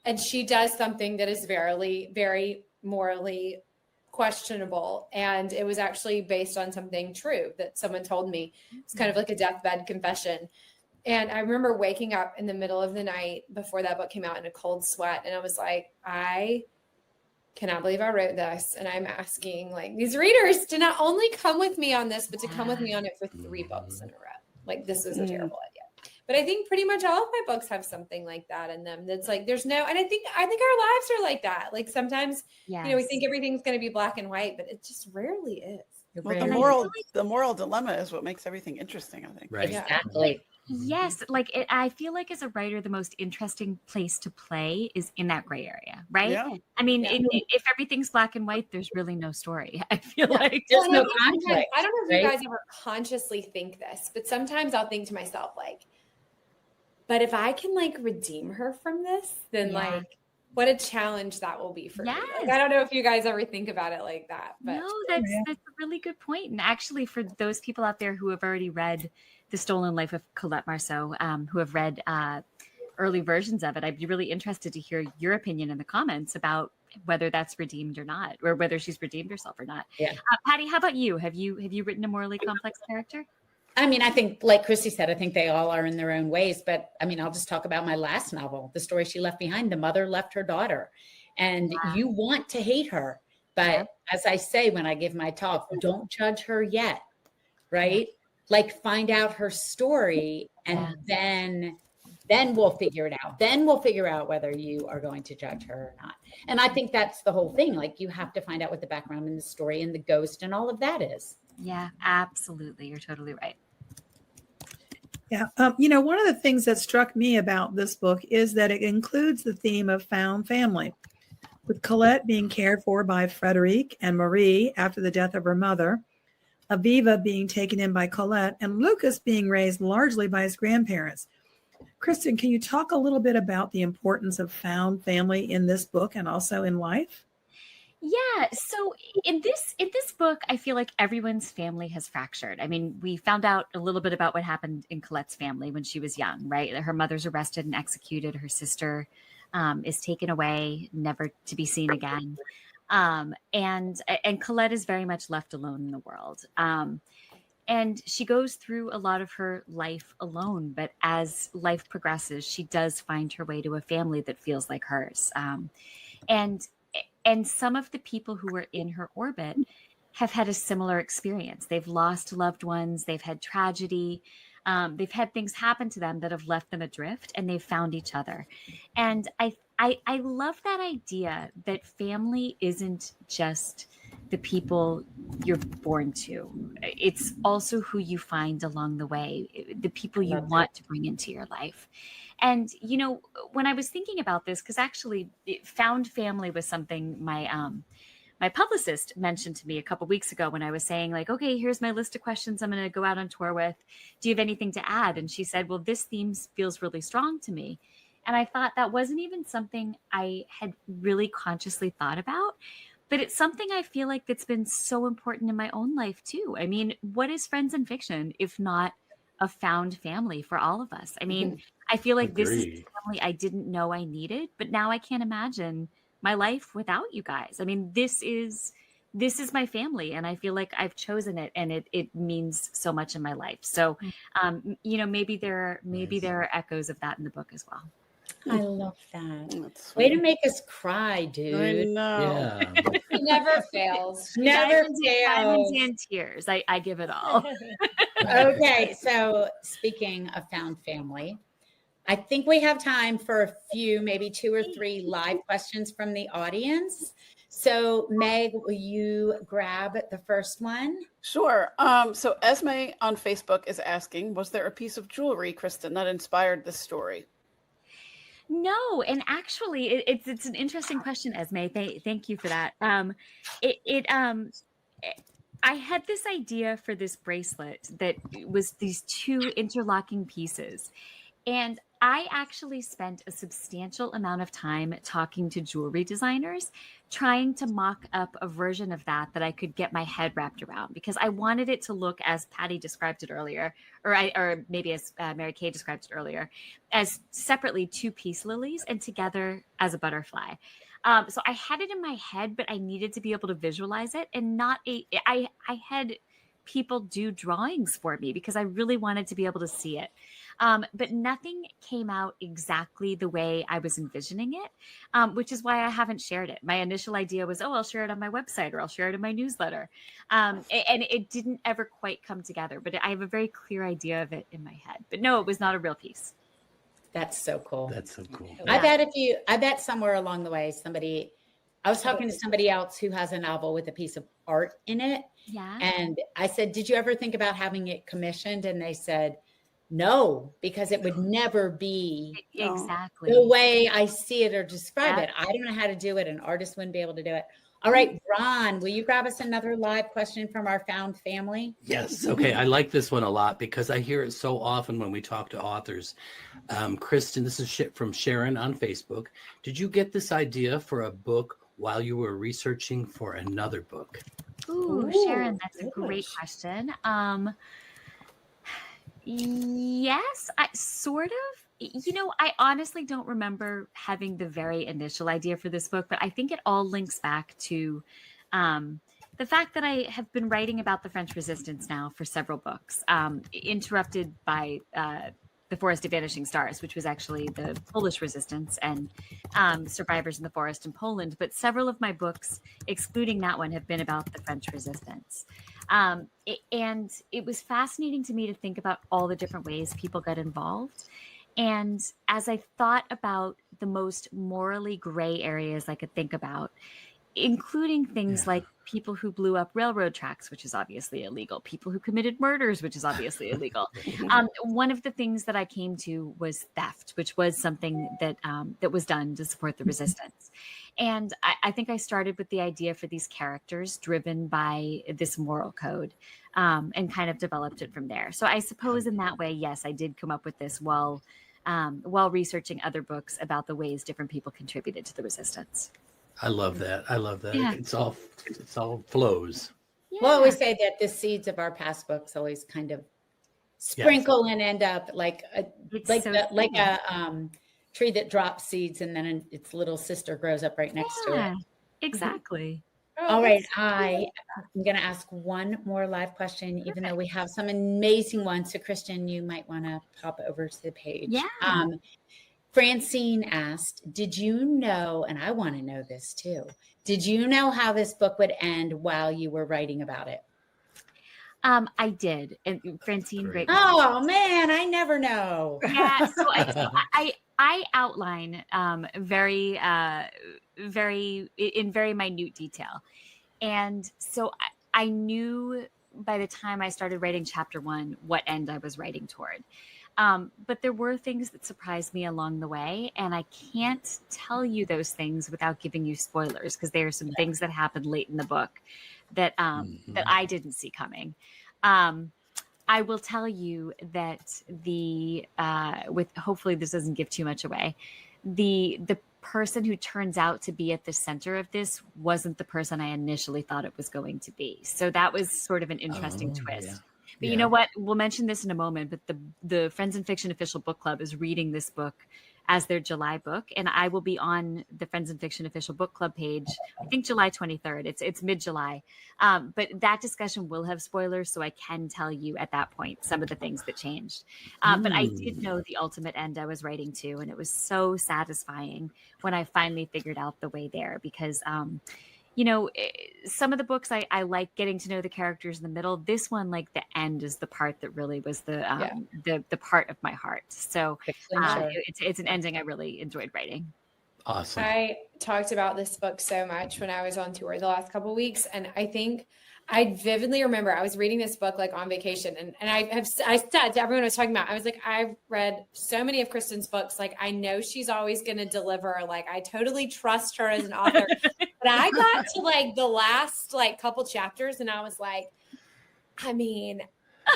And she does something that is very, very morally questionable. And it was actually based on something true that someone told me. It's kind of like a deathbed confession. And I remember waking up in the middle of the night before that book came out in a cold sweat. And I was like, I cannot believe I wrote this. And I'm asking like these readers to not only come with me on this, but to come with me on it for 3 books in a row. Like this is a terrible idea. But I think pretty much all of my books have something like that in them. That's like, there's no, and I think our lives are like that. Like sometimes, you know, we think everything's going to be black and white, but it just rarely is. Well, the moral dilemma is what makes everything interesting, I think. Right. Exactly. Yes, like I feel like as a writer, the most interesting place to play is in that gray area, right? Yeah. I mean, if everything's black and white, there's really no story. I feel like There's no conflict. I don't know if you guys ever consciously think this, but sometimes I'll think to myself, like, but if I can like redeem her from this, then like what a challenge that will be for me. Like, I don't know if you guys ever think about it like that. But no, that's a really good point. And actually, for those people out there who have already read The Stolen Life of Colette Marceau, who have read early versions of it, I'd be really interested to hear your opinion in the comments about whether that's redeemed or not, or whether she's redeemed herself or not. Yeah. Patti, how about you? Have you written a morally complex character? I mean, I think, like Kristy said, I think they all are in their own ways. But I mean, I'll just talk about my last novel, The Story She Left Behind. The mother left her daughter, and you want to hate her. But as I say when I give my talk, don't judge her yet, right? Like find out her story, and then we'll figure it out. Then we'll figure out whether you are going to judge her or not. And I think that's the whole thing. Like you have to find out what the background and the story and the ghost and all of that is. Yeah, absolutely. You're totally right. Yeah. You know, one of the things that struck me about this book is that it includes the theme of found family, with Colette being cared for by Frederic and Marie after the death of her mother, Aviva being taken in by Colette, and Lucas being raised largely by his grandparents. Kristin, can you talk a little bit about the importance of found family in this book and also in life? Yeah. So in this book, I feel like everyone's family has fractured. I mean, we found out a little bit about what happened in Colette's family when she was young, right? Her mother's arrested and executed. Her sister is taken away, never to be seen again. And Colette is very much left alone in the world. And she goes through a lot of her life alone, but as life progresses, she does find her way to a family that feels like hers. And some of the people who are in her orbit have had a similar experience. They've lost loved ones. They've had tragedy. They've had things happen to them that have left them adrift, and they've found each other. And I love that idea that family isn't just the people you're born to. It's also who you find along the way, the people you want to bring into your life. And, you know, when I was thinking about this, because actually found family was something my publicist mentioned to me a couple weeks ago when I was saying like, okay, here's my list of questions I'm going to go out on tour with. Do you have anything to add? And she said, well, this theme feels really strong to me. And I thought that wasn't even something I had really consciously thought about, but it's something I feel like that's been so important in my own life too. I mean, what is friends in fiction if not a found family for all of us? I mean, I feel like this is the family I didn't know I needed, but now I can't imagine my life without you guys. I mean, this is my family, and I feel like I've chosen it, and it means so much in my life. So, you know, maybe there are echoes of that in the book as well. I love that. Way to make us cry, dude. I know. Yeah. It never fails. Never fails. Diamonds and tears. I give it all. Okay, so speaking of found family, I think we have time for a few, maybe 2 or 3 live questions from the audience. So Meg, will you grab the first one? Sure. So Esme on Facebook is asking, was there a piece of jewelry, Kristin, that inspired this story? No, and actually, it's an interesting question, Esme. Thank you for that. I had this idea for this bracelet that was these 2 interlocking pieces. And I actually spent a substantial amount of time talking to jewelry designers, trying to mock up a version of that I could get my head wrapped around, because I wanted it to look as Patti described it earlier, or maybe as Mary Kay described it earlier, as separately 2 peace lilies and together as a butterfly. So I had it in my head, but I needed to be able to visualize it, and I had people do drawings for me because I really wanted to be able to see it. But nothing came out exactly the way I was envisioning it, which is why I haven't shared it. My initial idea was, I'll share it on my website, or I'll share it in my newsletter. And it didn't ever quite come together, but I have a very clear idea of it in my head. But no, it was not a real piece. That's so cool. That's so cool. I bet somewhere along the way, I was talking to somebody else who has a novel with a piece of art in it. Yeah. And I said, did you ever think about having it commissioned? And they said, no, because it would never be exactly the way I see it or describe it. I don't know how to do it. An artist wouldn't be able to do it. All right, Ron, will you grab us another live question from our found family? Yes. Okay. I like this one a lot because I hear it so often when we talk to authors. Kristin, this is from Sharon on Facebook. Did you get this idea for a book while you were researching for another book? Ooh, Sharon, that's a great question. Yes, I sort of. I honestly don't remember having the very initial idea for this book, but I think it all links back to the fact that I have been writing about the French Resistance now for several books, interrupted by The Forest of Vanishing Stars, which was actually the Polish resistance and survivors in the forest in Poland. But several of my books, excluding that one, have been about the French Resistance. And it was fascinating to me to think about all the different ways people got involved. And as I thought about the most morally gray areas I could think about, including things like people who blew up railroad tracks, which is obviously illegal, people who committed murders, which is obviously illegal. One of the things that I came to was theft, which was something that was done to support the resistance. And I think I started with the idea for these characters driven by this moral code, and kind of developed it from there. So I suppose in that way, yes, I did come up with this while researching other books about the ways different people contributed to the resistance. I love that. Yeah. It's all flows. Yeah. We'll always say that the seeds of our past books always kind of sprinkle and end up like a tree that drops seeds and then its little sister grows up right next to it. Exactly. All right. I'm going to ask one more live question, even though we have some amazing ones. So Kristin, you might want to pop over to the page. Yeah. Francine asked, did you know, and I want to know this too, did you know how this book would end while you were writing about it? I did. And Francine, great. Oh man, I never know. Yeah. So I outline very minute detail. And so I knew by the time I started writing chapter 1, what end I was writing toward. But there were things that surprised me along the way, and I can't tell you those things without giving you spoilers, because there are some things that happened late in the book that that I didn't see coming. I will tell you that with hopefully this doesn't give too much away. The person who turns out to be at the center of this wasn't the person I initially thought it was going to be. So that was sort of an interesting twist. Yeah. But you know what? We'll mention this in a moment, but the Friends in Fiction official book club is reading this book as their July book. And I will be on the Friends in Fiction official book club page, I think July 23rd. It's mid-July. But that discussion will have spoilers, so I can tell you at that point some of the things that changed. But I did know the ultimate end I was writing to, and it was so satisfying when I finally figured out the way there, because some of the books I like getting to know the characters in the middle. This one, like the end, is the part that really was the part of my heart. So it's an ending I really enjoyed writing. Awesome. I talked about this book so much when I was on tour the last couple of weeks, and I think I vividly remember I was reading this book like on vacation, and I said to everyone I was talking about, I was like, I've read so many of Kristin's books, like I know she's always going to deliver, like I totally trust her as an author. But I got to like the last like couple chapters, and I was like, I mean,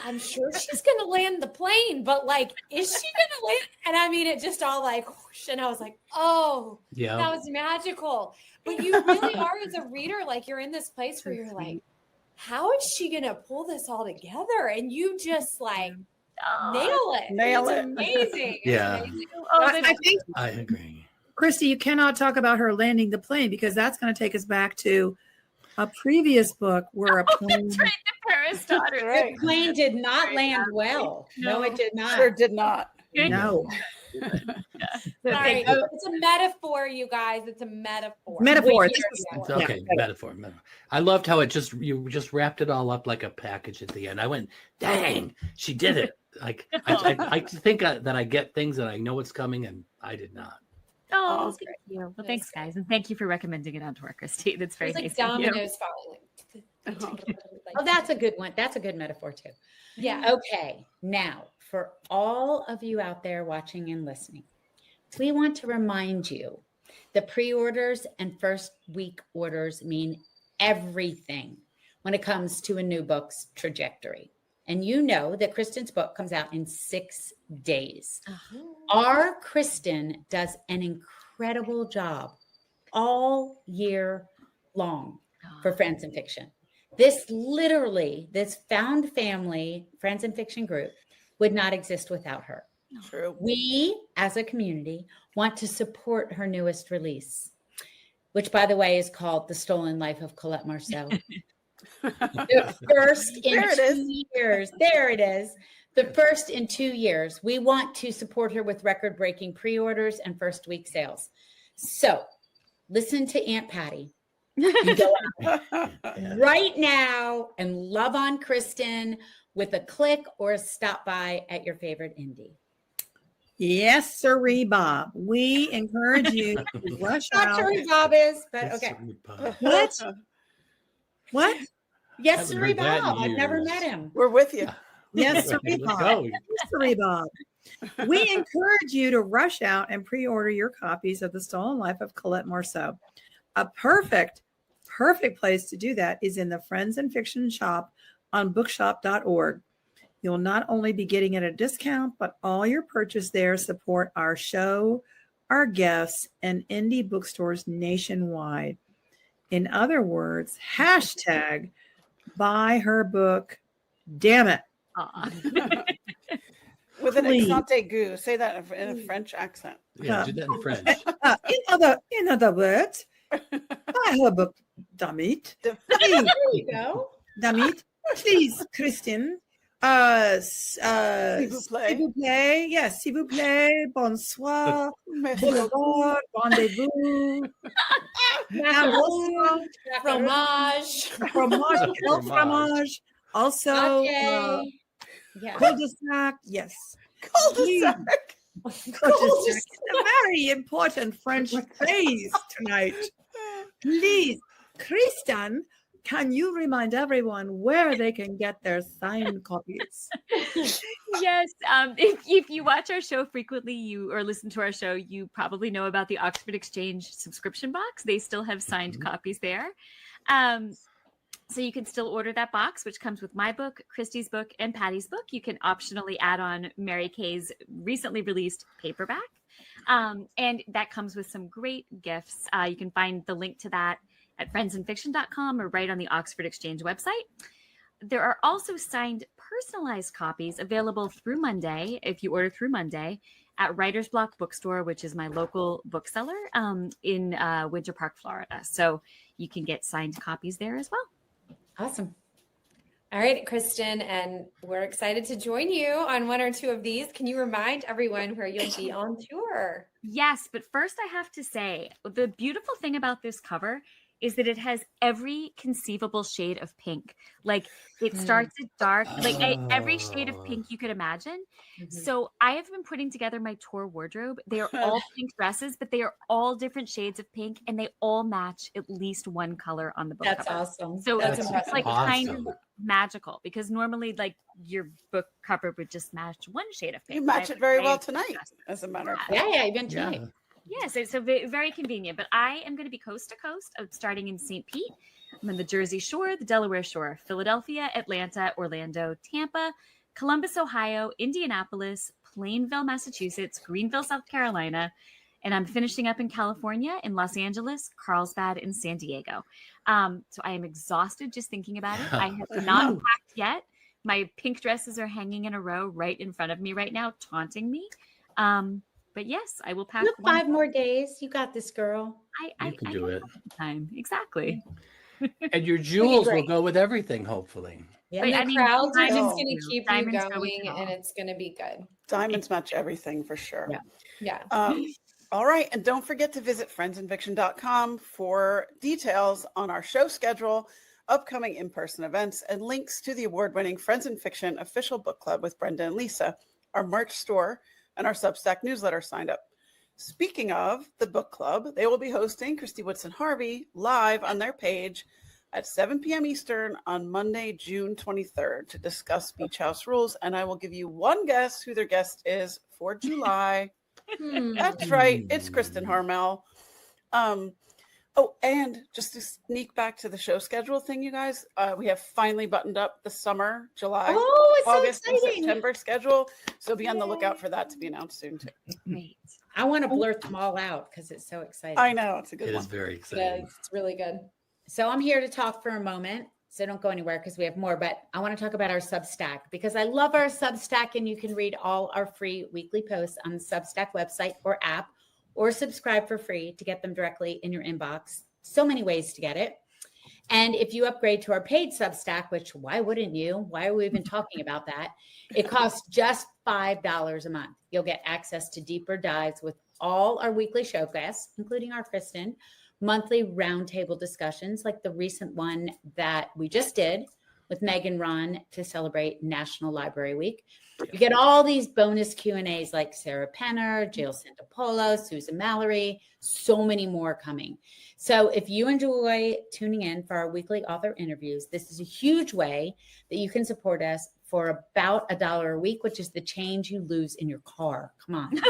I'm sure she's going to land the plane, but like, is she going to land? And I mean, it just all like, whoosh, and I was like, oh, Yeah, that was magical. But you really are, as a reader, like you're in this place where you're like, how is she going to pull this all together? And you just like nail it. It's amazing. Yeah. It's amazing. I think, I agree. Kristy, you cannot talk about her landing the plane because that's going to take us back to a previous book where a plane. That's right, the Paris daughter. Right. The plane did not land well. No, it did not. Sure did not. No. Sorry, it's a metaphor, you guys. It's a metaphor. Metaphor. It's okay, metaphor. I loved how you just wrapped it all up like a package at the end. I went, dang, she did it. Like I think that I get things that I know it's coming, and I did not. Oh, thank you. Well, thanks, guys, and thank you for recommending it onto our Kristy. That's very nice. It's like dominoes falling. Oh, that's a good one. That's a good metaphor too. Yeah. Okay. Now, for all of you out there watching and listening, we want to remind you the pre-orders and first week orders mean everything when it comes to a new book's trajectory. And you know that Kristin's book comes out in 6 days. Our Kristin does an incredible job all year long for Friends in Fiction. This found family Friends in Fiction group would not exist without her. True. We, as a community, want to support her newest release, which, by the way, is called The Stolen Life of Colette Marceau. The first in 2 years. There it is. The first in 2 years. We want to support her with record-breaking pre-orders and first week sales. So listen to Aunt Patti. And go out right now and love on Kristin with a click or a stop by at your favorite indie. Yes, sirree, Bob. We encourage you to rush Not out. sure who Bob is, but Yes, okay. What? What? Yes, Haven't sirree heard that in Bob. I've never years. met him. We're with you. Yes, sirree, Let's Bob. go. Yes, sirree, Bob. We encourage you to rush out and pre-order your copies of The Stolen Life of Colette Marceau. A perfect place to do that is in the Friends in Fiction shop on bookshop.org. You'll not only be getting it at a discount, but all your purchase there support our show, our guests, and indie bookstores nationwide. In other words, hashtag buy her book. Damn it. With an Please. accent aigu. Say that in a French accent. Yeah, do that in French. In other words, buy her book. Damn it. There you go. Damn it. Please, Kristin. S'il vous plaît. S'il vous plaît. Yes, s'il vous plaît. Bonsoir. Merci Au beaucoup. revoir. Rendezvous. Fromage. Fromage. El fromage. Also, Okay. Yeah. cul-de-sac. Yes. Cul-de-sac. Cul-de-sac. A very important French phrase tonight. Please, Kristin, can you remind everyone where they can get their signed copies? Yes. If you watch our show frequently, or listen to our show, you probably know about the Oxford Exchange subscription box. They still have signed copies there. So you can still order that box, which comes with my book, Kristy's book, and Patty's book. You can optionally add on Mary Kay's recently released paperback. And that comes with some great gifts. You can find the link to that at friendsinfiction.com or right on the Oxford Exchange website. There are also signed personalized copies available through Monday, if you order through Monday, at Writer's Block Bookstore, which is my local bookseller in Winter Park, Florida. So you can get signed copies there as well. Awesome. All right, Kristin, and we're excited to join you on one or two of these. Can you remind everyone where you'll be on tour? Yes, but first I have to say, the beautiful thing about this cover is that it has every conceivable shade of pink. Like it starts at dark, like every shade of pink you could imagine. So I have been putting together my tour wardrobe. They are all pink dresses, but they are all different shades of pink, and they all match at least one color on the book That's cover. awesome. So That's it's impressive. like kind Awesome. of magical, because normally like your book cover would just match one shade of pink. You but I match have it very gray well tonight, dresses. as a matter of fact. Yeah, even tonight. Yeah. Yes, so very convenient. But I am going to be coast to coast, starting in St. Pete. I'm on the Jersey Shore, the Delaware Shore, Philadelphia, Atlanta, Orlando, Tampa, Columbus, Ohio, Indianapolis, Plainville, Massachusetts, Greenville, South Carolina, and I'm finishing up in California, in Los Angeles, Carlsbad, and San Diego. So I am exhausted just thinking about it. I have not packed yet. My pink dresses are hanging in a row right in front of me right now, taunting me. But yes, I will pack You have 5 more days. You got this, girl. You can do it. Time. Exactly. And your jewels will go with everything, hopefully. Yeah. And the crowds are just diamonds going to keep you diamonds go with going, it all. and it's going to be good. Diamonds match everything for sure. Yeah. Yeah. All right. And don't forget to visit friendsandfiction.com for details on our show schedule, upcoming in-person events, and links to the award-winning Friends and Fiction official book club with Brenda and Lisa, our merch store, and our Substack newsletter signed up. Speaking of the book club, they will be hosting Kristy, Woodson, Harvey live on their page at 7 p.m. Eastern on Monday, June 23rd to discuss Beach House rules. And I will give you one guess who their guest is for July. That's right. It's Kristin Harmel. Oh, and just to sneak back to the show schedule thing, you guys, we have finally buttoned up the summer, July, it's August, so and exciting. September schedule. So be on the lookout for that to be announced soon too. Great. I want to blurt them all out because it's so exciting. I know, it's a good It one. is very Yeah, exciting. it's really good. So I'm here to talk for a moment. So don't go anywhere because we have more, but I want to talk about our Substack because I love our Substack, and you can read all our free weekly posts on the Substack website or app, or subscribe for free to get them directly in your inbox. So many ways to get it. And if you upgrade to our paid Substack, which why wouldn't you? Why are we even talking about that? It costs just $5 a month. You'll get access to deeper dives with all our weekly show guests, including our Kristin, monthly roundtable discussions like the recent one that we just did with Meg and Ron to celebrate National Library Week. You get all these bonus Q&As like Sarah Penner, Jill Santopolo, Susan Mallory, so many more coming. So if you enjoy tuning in for our weekly author interviews, this is a huge way that you can support us for about $1 a week, which is the change you lose in your car. Come on. So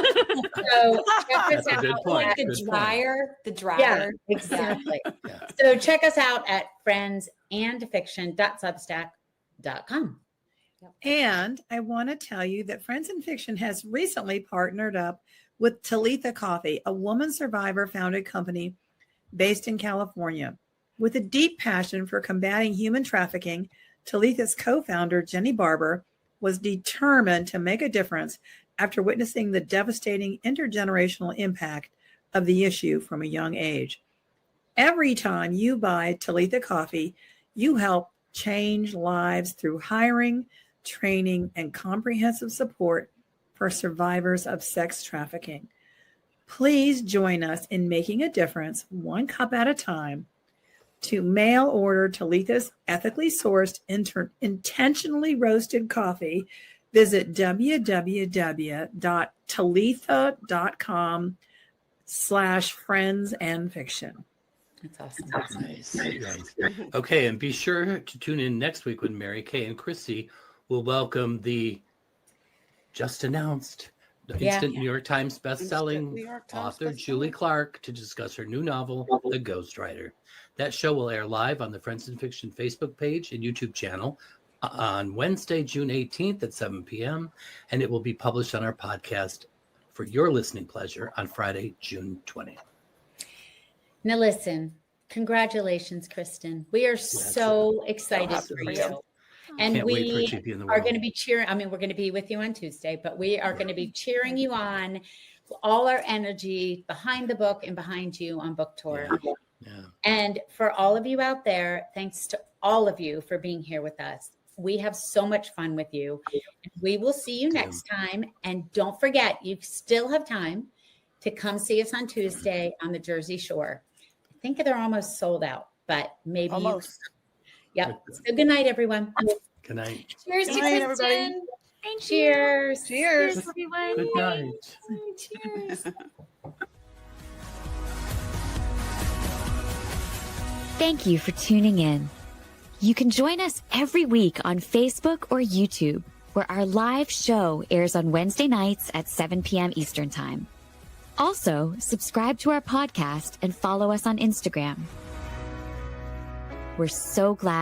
check us That's a good out. point. Like Good the point. dryer, the dryer. Yeah, exactly. Yeah. So check us out at friendsandfiction.substack.com. And I want to tell you that Friends and Fiction has recently partnered up with Talitha Coffee, a woman survivor founded company based in California. With a deep passion for combating human trafficking, Talitha's co-founder, Jenny Barber, was determined to make a difference after witnessing the devastating intergenerational impact of the issue from a young age. Every time you buy Talitha Coffee, you help change lives through hiring, training, and comprehensive support for survivors of sex trafficking. Please join us in making a difference, one cup at a time. To mail order Talitha's ethically sourced, intentionally roasted coffee, visit www.talitha.com/friendsandfiction. That's awesome. Nice. Nice. Okay, and be sure to tune in next week when Mary Kay and Kristy will welcome the just announced instant New York Times best-selling New York Times author bestseller. Julie Clark to discuss her new novel, The Ghostwriter. That show will air live on the Friends and Fiction Facebook page and YouTube channel on Wednesday, June 18th at 7 p.m., and it will be published on our podcast for your listening pleasure on Friday, June 20th. Now listen, congratulations, Kristin. We are so excited happy for for you. you. And Can't wait for we it to be in the are world. going to be cheering. I mean, we're going to be with you on Tuesday, but we are going to be cheering you on, all our energy behind the book and behind you on book tour. Yeah. And for all of you out there, thanks to all of you for being here with us. We have so much fun with you. We will see you next time. And don't forget, you still have time to come see us on Tuesday on the Jersey Shore. think they're almost sold out, but maybe. Almost. Yep. So good night, everyone. Good night. Cheers to Good night, Kristin. everybody. Thank Cheers. Cheers. you, everyone. Good night. Cheers. Thank you for tuning in. You can join us every week on Facebook or YouTube, where our live show airs on Wednesday nights at 7 p.m. Eastern Time. Also, subscribe to our podcast and follow us on Instagram. We're so glad